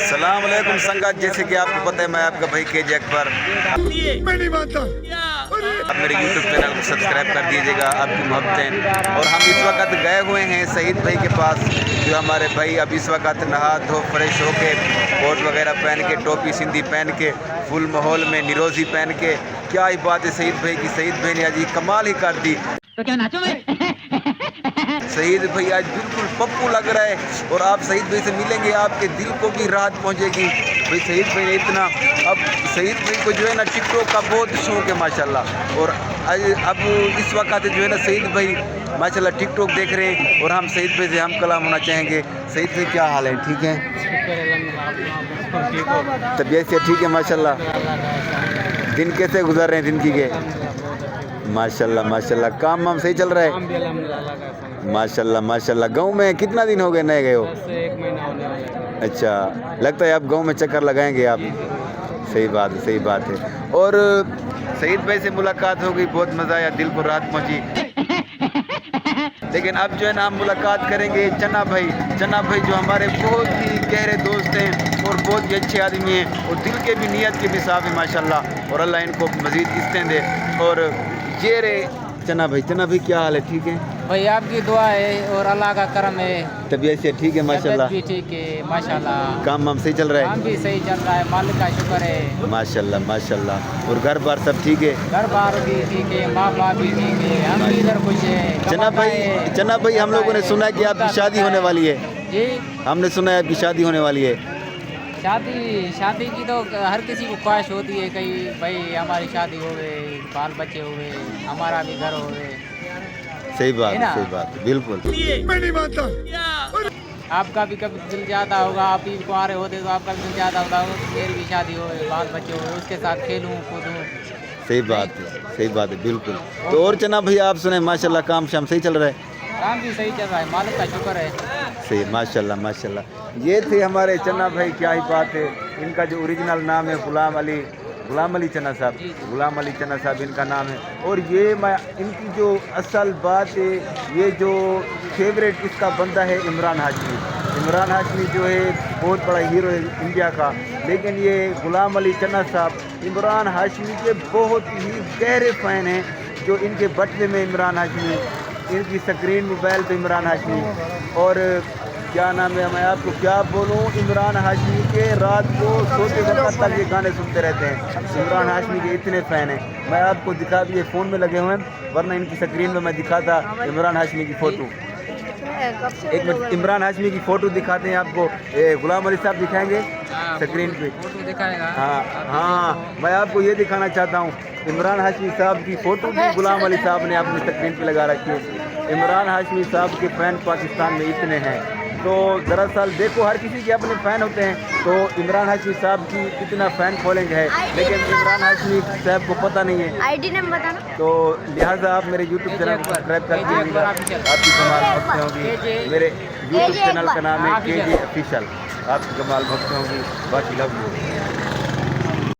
सलाम अलैकुम संगत, जैसे कि आपको पता है मैं आपका भाई केजे अकबर। मैं नहीं मानता। आप मेरे यूट्यूब चैनल को सब्सक्राइब कर दीजिएगा, आपकी मोहब्बतें। और हम इस वक्त गए हुए हैं शहीद भाई के पास, जो हमारे भाई अब इस वक्त नहा धो फ्रेश होके कोट वगैरह पहन के, टोपी सिंधी पहन के, फुल माहौल में निरोज़ी पहन के, क्या ही बात है शहीद भाई की। शहीद भाई ने आज कमाल ही कर दी। तो क्या नाचो मैं? शहीद भाई आज बिल्कुल पप्पू लग रहा है, और आप शहीद भाई से मिलेंगे आपके दिल को भी राहत पहुंचेगी। भाई शहीद भाई ने इतना, अब शहीद भाई को जो है ना टिकटॉक का बहुत शौक है माशाल्लाह। और अब इस वक्त जो है ना शहीद भाई माशाल्लाह टिकटॉक देख रहे हैं, और हम शहीद भाई से हम कलाम होना चाहेंगे। शहीद भाई क्या हाल है? ठीक है, तबीयत से ठीक है माशाल्लाह। दिन कैसे गुजर रहे हैं जिंदगी के? माशाल्लाह माशाल्लाह, काम वाम सही चल रहा है? माशाल्लाह माशाल्लाह। गांव में कितना दिन हो गए नए गए हो? 1 महीना होने वाला है। अच्छा, लगता है आप गांव में चक्कर लगाएंगे आप। सही बात है, सही बात है। और शहीद भाई से मुलाकात हो गई, बहुत मज़ा आया, दिल को राहत पहुंची। लेकिन अब जो है ना हम मुलाकात करेंगे चन्ना भाई। चन्ना भाई जो हमारे बहुत ही गहरे दोस्त हैं और बहुत ही अच्छे आदमी हैं, और दिल के भी नीयत के भी साफ है माशाल्लाह। और अल्लाह इनको मज़ीद किस्तें दे। और ये रे चन्ना भाई। चन्ना भाई क्या हाल है? ठीक है भाई, आपकी दुआ है और अल्लाह का करम है। तबीयत से ठीक है माशाल्लाह? तबीयत भी ठीक है माशाल्लाह। काम वाम सही चल रहा काम है? भी सही चल रहा है, मालिक का शुक्र है माशाल्लाह माशाल्लाह। और घर बार सब ठीक है? घर बार भी ठीक है, माँ बाप भी ठीक है, हम भी इधर खुश है। चन्ना भाई हम लोगों ने सुना है कि आपकी शादी होने वाली है। जी, हमने सुना है आपकी शादी होने वाली है। शादी की तो हर किसी को ख्वाहिश होती है, कहीं भाई हमारी शादी हो गए, बाल बच्चे हो गए, हमारा भी घर हो गए। सही बात है है, ना? सही बात है, बिल्कुल। मैं नहीं मानता। आपका भी कभी दिल जाता होगा, आप भी कुआरे होते तो आपका भी दिल जाता होगा मेरी भी शादी हो, बाल बच्चे हो, उसके साथ खेलूं कूदूं। सही बात है, सही बात है, बिल्कुल। तो और चन्ना भाई आप सुने माशाल्लाह काम शाम सही चल रहा है? काम भी सही चल रहा है, मालिक का शुक्र है। सही, माशाल्लाह माशाल्लाह। ये थे हमारे चन्ना भाई, क्या ही बात है। इनका जो ओरिजिनल नाम है गुलाम अली चन्ना साहब। गुलाम अली चन्ना साहब इनका नाम है। और ये इनकी जो असल बात है, ये जो फेवरेट इसका बंदा है इमरान हाशमी। इमरान हाशमी जो है बहुत बड़ा हीरो है इंडिया का, लेकिन ये गुलाम अली चन्ना साहब इमरान हाशमी के बहुत ही गहरे फ़ैन हैं। जो इनके बटवे में इमरान हाशमी, इनकी स्क्रीन मोबाइल पे इमरान हाशमी, और क्या नाम है, मैं आपको क्या बोलूँ, इमरान हाशमी के रात को सोते वक्त तक ये गाने सुनते रहते हैं। इमरान हाशमी के इतने फ़ैन हैं। मैं आपको दिखा दिए, फ़ोन में लगे हुए हैं, वरना इनकी स्क्रीन में मैं दिखाता इमरान हाशमी की फ़ोटो। एक मिनट, इमरान हाशमी की फ़ोटो दिखाते हैं आपको। गुलाम अली साहब दिखाएंगे स्क्रीन पे? फोटो दिखाएगा। हाँ, मैं आपको ये दिखाना चाहता हूँ, इमरान हाशमी साहब की फ़ोटो भी गुलाम अली साहब ने अपनी स्क्रीन पे लगा रखी है। इमरान हाशमी साहब के फ़ैन पाकिस्तान में इतने हैं। तो दरअसल देखो, हर किसी के अपने फ़ैन होते हैं। तो इमरान हाशमी साहब की इतना फ़ैन फॉलोइंग है, लेकिन इमरान हाशमी साहब को पता नहीं है। आईडी नेम बताना। तो लिहाजा आप मेरे यूट्यूब चैनल को सब्सक्राइब कर दीजिएगा, आपकी कमाल भक्ति होगी। मेरे यूट्यूब चैनल का नाम है केजे ऑफिशियल, आपकी कमाल भक्ति होगी। बाकी लव यू।